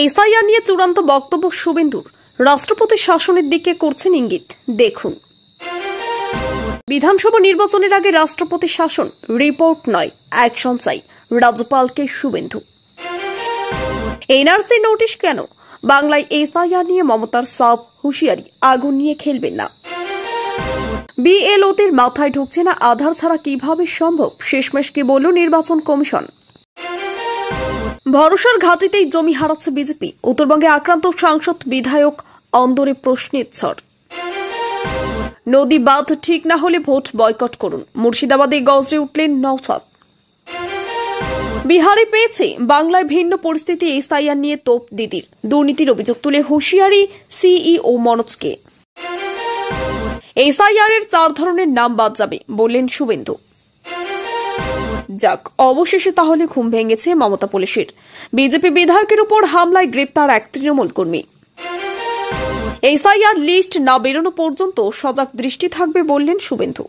SIR নিয়ে চূড়ান্ত বক্তব্য শুভেন্দুর। রাষ্ট্রপতি শাসনের দিকে করছেন ইঙ্গিত, দেখুন। বিধানসভা নির্বাচনের আগে রাষ্ট্রপতি শাসন, রিপোর্ট নয় অ্যাকশন চাই, রাজ্যপালকে শুভেন্দু। এনআরসি নোটিশ কেন? বাংলায় এসআইআর নিয়ে মমতার সাফ হুঁশিয়ারি, আগুন নিয়ে খেলবেন না। বিএলওদের মাথায় ঢুকছে না আধার ছাড়া কিভাবে সম্ভব, শেষমেশ কি বলল নির্বাচন কমিশন। ভরসার ঘাটিতেই জমি হারাচ্ছে বিজেপি, উত্তরবঙ্গে আক্রান্ত সাংসদ বিধায়ক অন্দরে প্রশ্নের ঝড়। নদী বাঁধ ঠিক না হলে ভোট বয়কট করুন, মুর্শিদাবাদে গর্জে উঠলেন নওশাদ। বিহারে পেয়েছে বাংলায় ভিন্ন পরিস্থিতি, এসআইআর নিয়ে তোপ দিদির, দুর্নীতির অভিযোগ তুলে হুঁশিয়ারি সিইও মনোজকে। এসআইআর এর 4 ধরনের নাম বাদ যাবে বললেন শুভেন্দু। যাক, অবশেষে তাহলে ঘুম ভেঙেছে মমতা পুলিশের। বিজেপি বিধায়কের উপর হামলায় গ্রেপ্তার এক তৃণমূল কর্মী। এসআইআর লিস্ট না বেরোনো পর্যন্ত সজাগ দৃষ্টি থাকবে বললেন শুভেন্দু।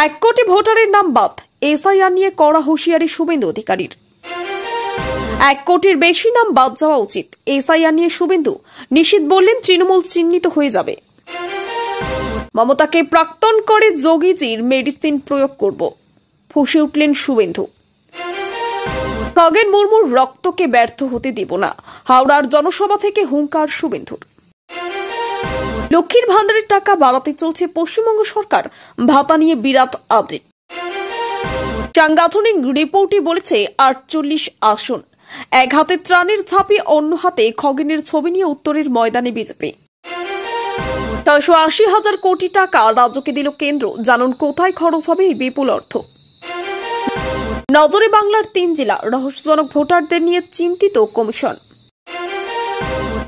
1 কোটি ভোটারের নাম বাদ, এসআইআর নিয়ে কড়া হুঁশিয়ারি শুভেন্দু অধিকারীর। 1 কোটির বেশি নাম বাদ যাওয়া উচিত, এসআইআর নিয়ে শুভেন্দু নিশ্চিত বললেন তৃণমূল চিহ্নিত হয়ে যাবে। মমতাকে প্রাক্তন করে যোগীজির মেডিসিন প্রয়োগ করব, ফুঁসে উঠলেন শুভেন্দু। খগেন মুর্মুর রক্তকে ব্যর্থ হতে দেব না, হাওড়ার জনসভা থেকে হুঙ্কার শুভেন্দুর। লক্ষ্মীর ভান্ডারের টাকা বাড়াতে চলছে পশ্চিমবঙ্গ সরকার, ভাতা নিয়ে বিরাট আপডেট। সাংগঠনিক রিপোর্টই বলেছে 48 আসন, এক হাতে ত্রাণের ঝাঁপি, অন্য হাতে খগেনের ছবি নিয়ে উত্তরের ময়দানে বিজেপি। 680,000 কোটি টাকা রাজ্যকে দিল কেন্দ্র, জানুন কোথায় খরচ হবে এই বিপুল অর্থ। নজরে বাংলার 3 জেলা, রহস্যজনক ভোটারদের নিয়ে চিন্তিত কমিশন।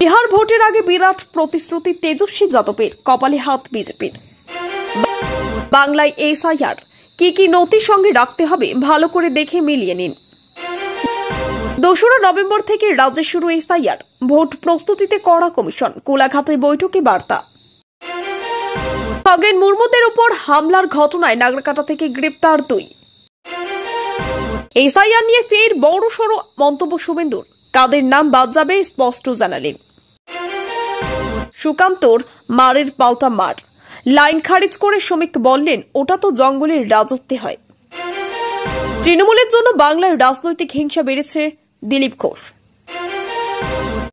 বিহার ভোটের আগে বিরাট প্রতিশ্রুতি তেজস্বী যাদবের, কপালে হাত বিজেপির। বাংলায় এসআইআর কি কি নথি সঙ্গে রাখতে হবে ভালো করে দেখে মিলিয়ে নিন। 2রা নভেম্বর থেকে রাজ্যে শুরু এসআইআর, ভোট প্রস্তুতিতে কড়া কমিশন, কোলাঘাটে বৈঠকে বার্তা। খগেন মুর্মুদের উপর হামলার ঘটনায় নাগরাকাটা থেকে গ্রেপ্তার 2। এসআইআর নিয়ে ফের বড়সড় মন্তব্য শুভেন্দুর, কাদের নাম বাদ যাবে স্পষ্ট জানালেন। সুকান্তর মারের পাল্টা মার, লাইন খারিজ করে শ্রমিক বললেন ওটা তো জঙ্গলের রাজত্বে হয়। তৃণমূলের জন্য বাংলায় রাজনৈতিক হিংসা বেড়েছে, দিলীপ ঘোষ।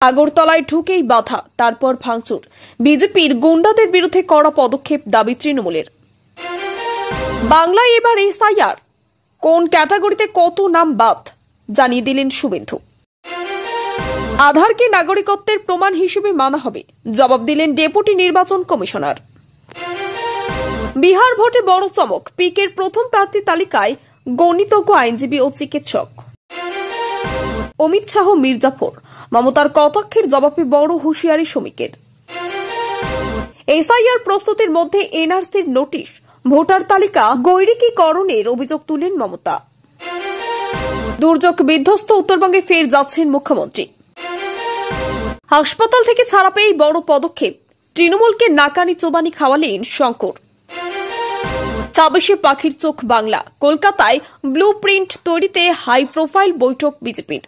আগরতলায় ঢুকেই বাধা, তারপর ভাঙচুর, বিজেপির গুন্ডাদের বিরুদ্ধে কড়া পদক্ষেপ দাবি তৃণমূলের। বাংলায় এবার এসআইআর, কোন ক্যাটাগরিতে কত নাম বাদ জানিয়ে দিলেন শুভেন্দু। আধারকে নাগরিকত্বের প্রমাণ হিসেবে মানা হবে, জবাব দিলেন ডেপুটি নির্বাচন কমিশনার। বিহার ভোটে বড় চমক, পিকের প্রথম প্রার্থী তালিকায় গণিতজ্ঞ, আইনজীবী ও চিকিৎসক। অমিত শাহ, মির্জাফর, মমতার কটাক্ষের জবাবে বড় হুঁশিয়ারি শ্রমিকের। এসআইআর প্রস্তুতির মধ্যে এনআরসির নোটিশ, ভোটার তালিকা গৈরিকীকরণের অভিযোগ তুলেন মমতা। দুর্যোগ বিধ্বস্ত উত্তরবঙ্গে ফের যাচ্ছেন মুখ্যমন্ত্রী। হাসপাতাল থেকে ছাড়া পেয়েই বড় পদক্ষেপ, তৃণমূলকে নাকানি চোবানি খাওয়ালেন শঙ্কর। 26 পাখির চোখ বাংলা, কলকাতায় ব্লু প্রিন্ট তৈরিতে হাই প্রোফাইল বৈঠক বিজেপির।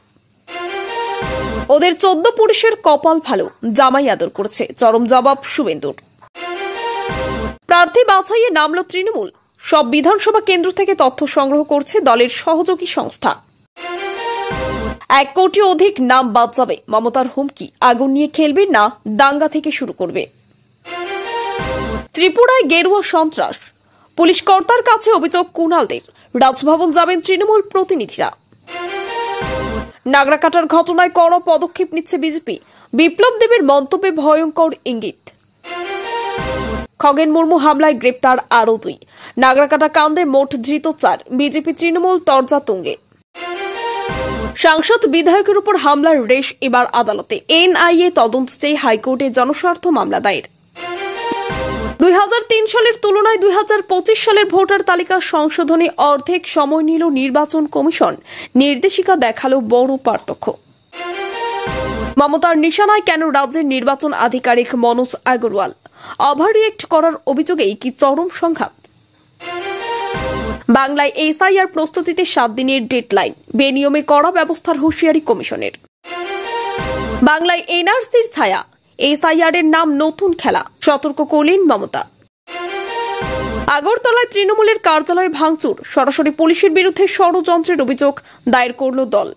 ওদের 14 পুরুষের কপাল ভালো, জামাই আদর করেছে, চরম জবাব শুভেন্দুর। প্রার্থী বাছাইয়ে নামল তৃণমূল, সব বিধানসভা কেন্দ্র থেকে তথ্য সংগ্রহ করছে দলের সহযোগী সংস্থা। 1 কোটি অধিক নাম বাদ যাবে, মমতার হুমকি, আগুন নিয়ে খেলবেন না, দাঙ্গা থেকে শুরু করবে। ত্রিপুরায় গেরুয়া সন্ত্রাস, পুলিশ কর্তার কাছে অভিযোগ কুণালদের, রাজভবন যাবেন তৃণমূল প্রতিনিধিরা। নাগরাকাটার ঘটনায় কড়া পদক্ষেপ নিচ্ছে বিজেপি, বিপ্লব দেবের মন্তব্যে ভয়ঙ্কর ইঙ্গিত। খগেন মুর্মু হামলায় গ্রেপ্তার আরও 2, নাগরাকাটা কাণ্ডে মোট ধৃত 4, বিজেপি তৃণমূল তরজা তুঙ্গে। সাংসদ বিধায়কের উপর হামলার রেশ এবার আদালতে, এনআইএ তদন্ত চেয়ে হাইকোর্টে জনস্বার্থ মামলা দায়ের। 2003 সালের তুলনায় 2025 সালের ভোটার তালিকা সংশোধনে অর্ধেক সময় নিল নির্বাচন কমিশন, নির্দেশিকা দেখালো বড় পার্থক্য। মমতার নিশানায় কেন রাজ্যের নির্বাচন আধিকারিক মনোজ আগরওয়াল, ওভাররিয়েক্ট করার অভিযোগেই কি চরম সংঘাত। বাংলায় এসআইআর প্রস্তুতিতে 7 দিনের ডেডলাইন, বেনিয়মে কড়া ব্যবস্থার হুঁশিয়ারি কমিশনের। বাংলায় এনআরসির ছায়া, এসআইআর এর নাম নতুন খেলা, সতর্ক করলেন মমতা। আগরতলায় তৃণমূলের কার্যালয়ে ভাঙচুর, সরাসরি পুলিশের বিরুদ্ধে ষড়যন্ত্রের অভিযোগ দায়ের করল দল।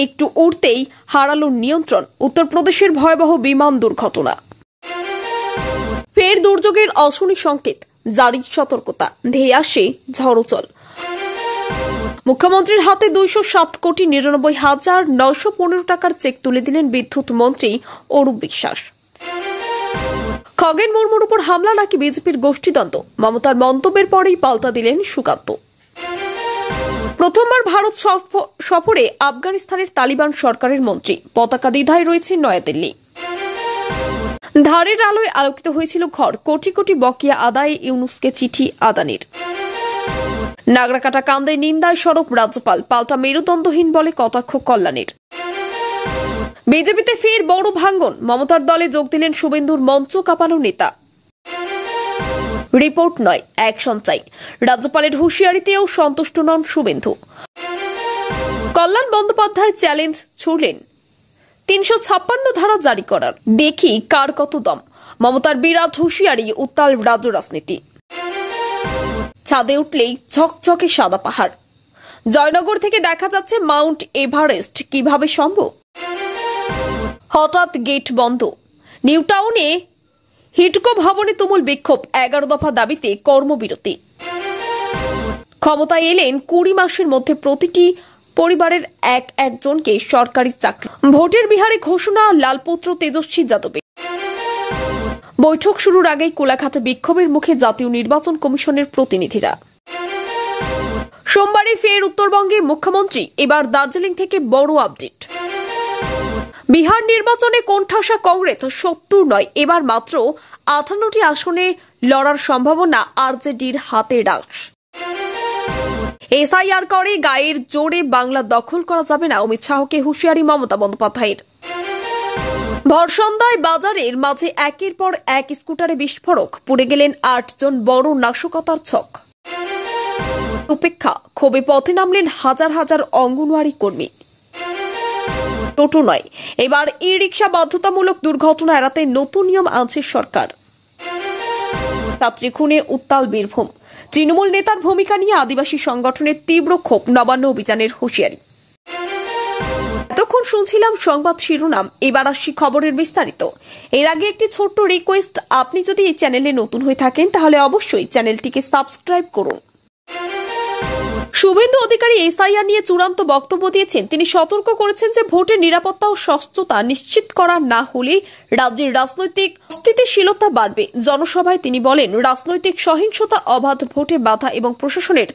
একটু উড়তেই হারালো নিয়ন্ত্রণ, উত্তরপ্রদেশের ভয়াবহ বিমান দুর্ঘটনা। ফের দুর্যোগের অশনি সংকেত, জারি সতর্কতা, ধেয়ে আসে ঝড়ো জল। মুখ্যমন্ত্রীর হাতে 207,99,915 টাকার চেক তুলে দিলেন বিদ্যুৎ মন্ত্রী অরূপ বিশ্বাস। খগেন মুর্মুর উপর হামলা নাকি বিজেপির গোষ্ঠীদ্বন্দ্ব, মমতার মন্তব্যের পরেই পাল্টা দিলেন সুকান্ত। প্রথমবার ভারত সফরে আফগানিস্তানের তালিবান সরকারের মন্ত্রী, পতাকা দ্বিধায় রয়েছে নয়াদিল্লি। ধারের আলোয় আলোকিত হয়েছিল ঘর, কোটি কোটি বকেয়া আদায়ে ইউনুসকে চিঠি আদানির। নাগরাকাটা কাণ্ডে নিন্দায় সরব রাজ্যপাল, পাল্টা মেরুদণ্ডহীন বলে কটাক্ষ কল্যাণীর। বিজেপিতে ফের বড় ভাঙ্গন, মমতার দলে যোগ দিলেন শুভেন্দুর মঞ্চ কাঁপানো নেতা। রিপোর্ট নয়, অ্যাকশন চাই, রাজ্যপালের হুঁশিয়ারিতেও সন্তুষ্ট নন শুভেন্দু। কল্যাণ বন্দ্যোপাধ্যায় চ্যালেঞ্জ ছুড়লেন 356 ধারা জারি করার, দেখি কার কত দম। মমতার বিরাট হুঁশিয়ারি, উত্তাল রাজ্য রাজনীতি। ছাদে উঠলেই ঝকঝকে সাদা পাহাড়, জয়নগর থেকে দেখা যাচ্ছে মাউন্ট এভারেস্ট, কিভাবে সম্ভব? হঠাৎ গেট বন্ধ, নিউ টাউনে হিটকো ভবনে তুমুল বিক্ষোভ, 11 দফা দাবিতে কর্মবিরতি। ক্ষমতায় এলেন 20 মাসের মধ্যে প্রতিটি পরিবারের একজনকে সরকারি চাকরি। ভোটের বিহারে ঘোষণা লালপুত্র তেজস্বী যাদবের। বৈঠক শুরুর আগেই কোলাঘাটে বিক্ষোভের মুখে জাতীয় নির্বাচন কমিশনের প্রতিনিধিরা। সোমবারে ফের উত্তরবঙ্গে মুখ্যমন্ত্রী, এবার দার্জিলিং থেকে বড় আপডেট। বিহার নির্বাচনে কোণঠাসা কংগ্রেস, 70 নয় এবার মাত্র 58টি আসনে লড়ার সম্ভাবনা আরজেডির হাতে রাশ। এসআইআর করে গায়ের জোরে বাংলা দখল করা যাবে না, অমিত শাহকে হুঁশিয়ারি মমতা বন্দ্যোপাধ্যায়ের। ভর সন্ধ্যায় বাজারের মাঝে একের পর এক স্কুটারে বিস্ফোরক, পুড়ে গেলেন 8 জন, বড় নাশকতার ছক। উপেক্ষা, ক্ষোভে পথে নামলেন হাজার হাজার অঙ্গনওয়াড়ি কর্মী। টোটো নয়, এবার ই রিক্সা বাধ্যতামূলক, দুর্ঘটনা এড়াতে নতুন নিয়ম আনছে সরকার। ছাত্রী খুনে উত্তাল বীরভূম, তৃণমূল নেতার ভূমিকা নিয়ে আদিবাসী সংগঠনের তীব্র ক্ষোভ, নবান্ন অভিযানের হুঁশিয়ারি। এতক্ষণ শুনছিলাম সংবাদ শিরোনাম, এবার আসছি খবরের বিস্তারিত। এর আগে একটি ছোট্ট রিকোয়েস্ট, আপনি যদি এই চ্যানেলে নতুন হয়ে থাকেন তাহলে অবশ্যই চ্যানেলটিকে সাবস্ক্রাইব করুন। শুভেন্দু অধিকারী এসআইআর নিয়ে চূড়ান্ত বক্তব্য দিয়েছেন। তিনি সতর্ক করেছেন যে ভোটের নিরাপত্তা ও স্বচ্ছতা নিশ্চিত করা না হলে রাজ্যের রাজনৈতিক স্থিতিশীলতা বাড়বে। জনসভায় তিনি বলেন, রাজনৈতিক সহিংসতা, অবাধ ভোটে বাধা এবং প্রশাসনের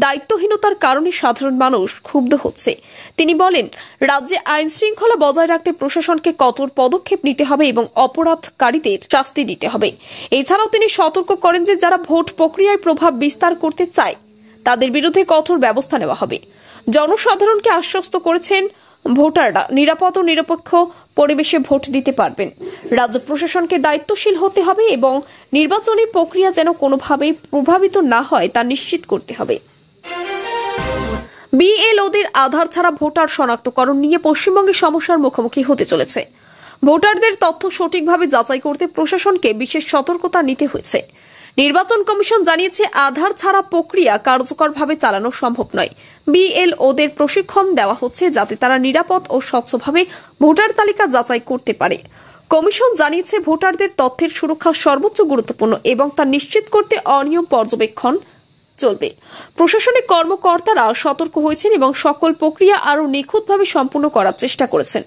দায়িত্বহীনতার কারণে সাধারণ মানুষ ক্ষুব্ধ হচ্ছে। তিনি বলেন, রাজ্যে আইন শৃঙ্খলা বজায় রাখতে প্রশাসনকে কঠোর পদক্ষেপ নিতে হবে এবং অপরাধকারীদের শাস্তি দিতে হবে। এছাড়াও তিনি সতর্ক করেন যে যারা ভোট প্রক্রিয়ায় প্রভাব বিস্তার করতে চায় তাদের বিরুদ্ধে কঠোর ব্যবস্থা নেওয়া হবে। জনসাধারণকে আশ্বস্ত করেছেন ভোটাররা নিরাপদ ও নিরপেক্ষ পরিবেশে ভোট দিতে পারবেন। রাজ্য প্রশাসনকে দায়িত্বশীল হতে হবে এবং নির্বাচনী প্রক্রিয়া যেন কোনোভাবেই প্রভাবিত না হয় তা নিশ্চিত করতে হবে। বিএলওদের আধার ছাড়া ভোটার শনাক্তকরণ নিয়ে পশ্চিমবঙ্গে সমস্যার মুখোমুখি হতে চলেছে। ভোটারদের তথ্য সঠিকভাবে যাচাই করতে প্রশাসনকে বিশেষ সতর্কতা নিতে হয়েছে। নির্বাচন কমিশন জানিয়েছে, আধার ছাড়া প্রক্রিয়া কার্যকরভাবে চালানো সম্ভব নয়। বিএলওদের প্রশিক্ষণ দেওয়া হচ্ছে যাতে তারা নিরাপদ ও স্বচ্ছভাবে ভোটার তালিকা যাচাই করতে পারে। কমিশন জানিয়েছে, ভোটারদের তথ্যের সুরক্ষা সর্বোচ্চ গুরুত্বপূর্ণ এবং তা নিশ্চিত করতে অনিয়ম পর্যবেক্ষণ চলবে। প্রশাসনিক কর্মকর্তারা সতর্ক হয়েছেন এবং সকল প্রক্রিয়া আরও নিখুঁতভাবে সম্পূর্ণ করার চেষ্টা করেছেন।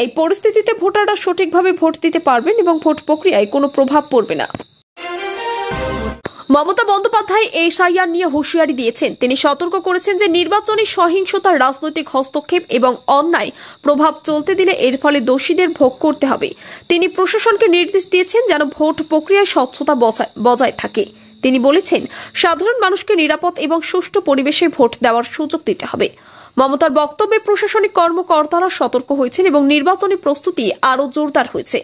এই পরিস্থিতিতে ভোটাররা সঠিকভাবে ভোট দিতে পারবেন এবং ভোট প্রক্রিয়ায় কোনো প্রভাব পড়বে না। মমতা বন্দ্যোপাধ্যায় এসআইআর নিয়ে হুঁশিয়ারি দিয়েছেন। তিনি সতর্ক করেছেন যে নির্বাচনী সহিংসতা, রাজনৈতিক হস্তক্ষেপ এবং অন্যায় প্রভাব চলতে দিলে এর ফলে দোষীদের ভোগ করতে হবে। তিনি প্রশাসনকে নির্দেশ দিয়েছেন যেন ভোট প্রক্রিয়ায় স্বচ্ছতা বজায় থাকে। তিনি বলেছেন, সাধারণ মানুষকে নিরাপদ এবং সুষ্ঠু পরিবেশে ভোট দেওয়ার সুযোগ দিতে হবে। মমতার বক্তব্যে প্রশাসনিক কর্মকর্তারা সতর্ক হয়েছেন এবং নির্বাচনী প্রস্তুতি আরও জোরদার হয়েছে।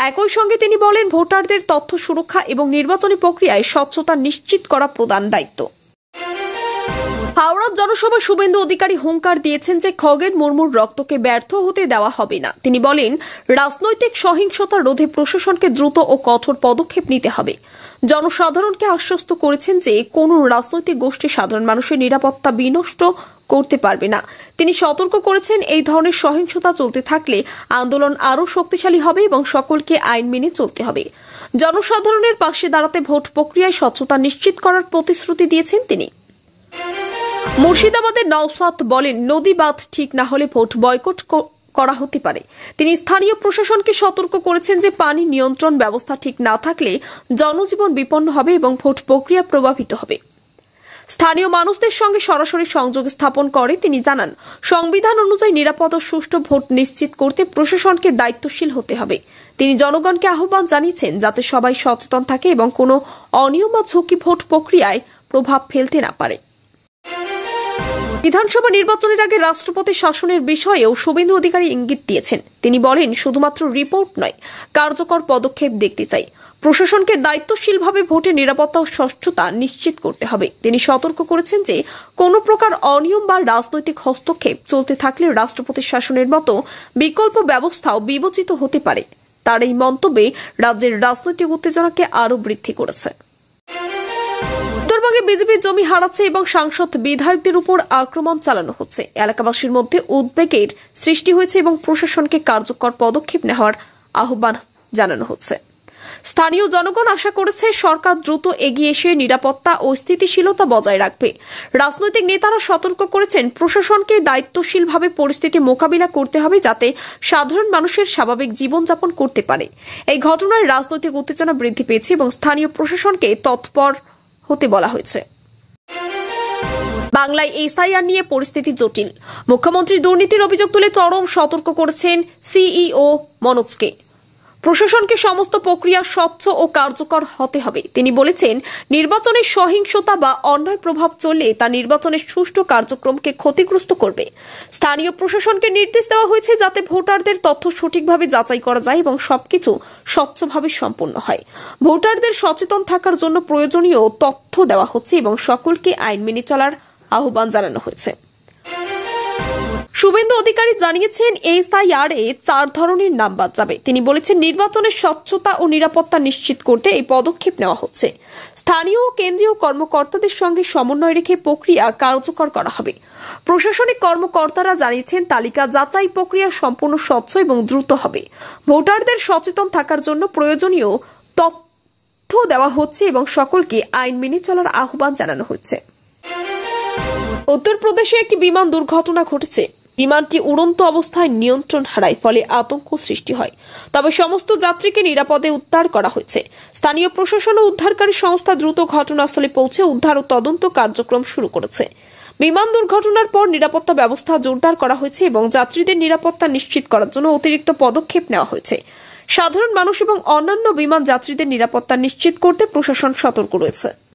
একই সঙ্গে তিনি বলেন, ভোটারদের তথ্য সুরক্ষা এবং নির্বাচনী প্রক্রিয়ায় স্বচ্ছতা নিশ্চিত করা প্রধান দায়িত্ব। হাওড়ার জনসভায় শুভেন্দু অধিকারী হুঙ্কার দিয়েছেন যে খগেন মুর্মুর রক্তকে ব্যর্থ হতে দেওয়া হবে না। তিনি বলেন, রাজনৈতিক সহিংসতা রোধে প্রশাসনকে দ্রুত ও কঠোর পদক্ষেপ নিতে হবে। জনসাধারণকে আশ্বস্ত করেছেন যে কোন রাজনৈতিক গোষ্ঠী সাধারণ মানুষের নিরাপত্তা বিনষ্ট করতে পারবে না। তিনি সতর্ক করেছেন, এই ধরনের সহিংসতা চলতে থাকলে আন্দোলন আরও শক্তিশালী হবে এবং সকলকে আইন মেনে চলতে হবে। জনসাধারণের পাশে দাঁড়াতে ভোট প্রক্রিয়ায় স্বচ্ছতা নিশ্চিত করার প্রতিশ্রুতি দিয়েছেন তিনি। মুর্শিদাবাদের নওসাদ বলেন, নদী বাঁধ ঠিক না হলে ভোট বয়কট করা হতে পারে। তিনি স্থানীয় প্রশাসনকে সতর্ক করেছেন যে পানি নিয়ন্ত্রণ ব্যবস্থা ঠিক না থাকলে জনজীবন বিপন্ন হবে এবং ভোট প্রক্রিয়া প্রভাবিত হবে। স্থানীয় মানুষদের সঙ্গে সরাসরি সংযোগ স্থাপন করে তিনি জানান, সংবিধান অনুযায়ী নিরাপদ ও সুষ্ঠু ভোট নিশ্চিত করতে প্রশাসনকে দায়িত্বশীল হতে হবে। তিনি জনগণকে আহ্বান জানিয়েছেন যাতে সবাই সচেতন থাকে এবং কোনো অনিয়ম বা ঝুঁকি ভোট প্রক্রিয়ায় প্রভাব ফেলতে না পারে। বিধানসভা নির্বাচনের আগে রাষ্ট্রপতি শাসনের বিষয়েও শুভেন্দু অধিকারী ইঙ্গিত দিয়েছেন। তিনি বলেন, শুধুমাত্র রিপোর্ট নয়, কার্যকর পদক্ষেপ দেখতে চাই। প্রশাসনকে দায়িত্বশীলভাবে ভোটের নিরাপত্তা ও স্বচ্ছতা নিশ্চিত করতে হবে। তিনি সতর্ক করেছেন যে কোনো প্রকার অনিয়ম বা রাজনৈতিক হস্তক্ষেপ চলতে থাকলে রাষ্ট্রপতির শাসনের মতো বিকল্প ব্যবস্থাও বিবেচিত হতে পারে। তার এই মন্তব্যে রাজ্যের রাজনৈতিক উত্তেজনাকে আরও বৃদ্ধি করেছে। উত্তরবঙ্গে বিজেপি জমি হারাচ্ছে এবং সাংসদ বিধায়কদের উপর আক্রমণ চালানো হচ্ছে। এলাকাবাসীর মধ্যে উদ্বেগের সৃষ্টি হয়েছে এবং প্রশাসনকে কার্যকর পদক্ষেপ নেওয়ার আহ্বান জানানো হচ্ছে। স্থানীয় জনগণ আশা করেছে সরকার দ্রুত এগিয়ে এসে নিরাপত্তা ও স্থিতিশীলতা বজায় রাখবে। রাজনৈতিক নেতারা সতর্ক করেছেন, প্রশাসনকে দায়িত্বশীলভাবে পরিস্থিতি মোকাবিলা করতে হবে যাতে সাধারণ মানুষের স্বাভাবিক জীবনযাপন করতে পারে। এই ঘটনায় রাজনৈতিক উত্তেজনা বৃদ্ধি পেয়েছে এবং স্থানীয় প্রশাসনকে তৎপর হতে বলা হয়েছে। বাংলায় এসআইআর নিয়ে পরিস্থিতি জটিল। মুখ্যমন্ত্রী দুর্নীতির অভিযোগ তুলে চরম সতর্ক করেছেন সিইও মনোজকে। প্রশাসনকে সমস্ত প্রক্রিয়া স্বচ্ছ ও কার্যকর হতে হবে। তিনি বলেছেন, নির্বাচনের সহিংসতা বা অন্যায় প্রভাব চললে তা নির্বাচনের সুষ্ঠু কার্যক্রমকে ক্ষতিগ্রস্ত করবে। স্থানীয় প্রশাসনকে নির্দেশ দেওয়া হয়েছে যাতে ভোটারদের তথ্য সঠিকভাবে যাচাই করা যায় এবং সবকিছু স্বচ্ছভাবে সম্পন্ন হয়। ভোটারদের সচেতন থাকার জন্য প্রয়োজনীয় তথ্য দেওয়া হচ্ছে এবং সকলকে আইন মেনে চলার আহ্বান জানানো হয়েছে। শুভেন্দু অধিকারী জানিয়েছেন, এসআইআর এ 4 ধরনের নাম বাদ যাবে। তিনি বলেছেন, নির্বাচনের স্বচ্ছতা ও নিরাপত্তা নিশ্চিত করতে এই পদক্ষেপ নেওয়া হচ্ছে। স্থানীয় ও কেন্দ্রীয় কর্মকর্তাদের সঙ্গে সমন্বয় রেখে প্রক্রিয়া কার্যকর করা হবে। প্রশাসনিক কর্মকর্তারা জানিয়েছেন, তালিকা যাচাই প্রক্রিয়া সম্পূর্ণ স্বচ্ছ এবং দ্রুত হবে। ভোটারদের সচেতন থাকার জন্য প্রয়োজনীয় তথ্য দেওয়া হচ্ছে এবং সকলকে আইন মেনে চলার আহ্বান জানানো হচ্ছে। উত্তরপ্রদেশে একটি বিমান দুর্ঘটনা ঘটেছে। বিমানটি উড়ন্ত অবস্থায় নিয়ন্ত্রণ হারায়, ফলে আতঙ্ক সৃষ্টি হয়। তবে সমস্ত যাত্রীকে নিরাপদে উদ্ধার করা হয়েছে। স্থানীয় প্রশাসন ও উদ্ধারকারী সংস্থা দ্রুত ঘটনাস্থলে পৌঁছে উদ্ধার ও তদন্ত কার্যক্রম শুরু করেছে। বিমান দুর্ঘটনার পর নিরাপত্তা ব্যবস্থা জোরদার করা হয়েছে এবং যাত্রীদের নিরাপত্তা নিশ্চিত করার জন্য অতিরিক্ত পদক্ষেপ নেওয়া হয়েছে। সাধারণ মানুষ এবং অন্যান্য বিমান যাত্রীদের নিরাপত্তা নিশ্চিত করতে প্রশাসন সতর্ক রয়েছে।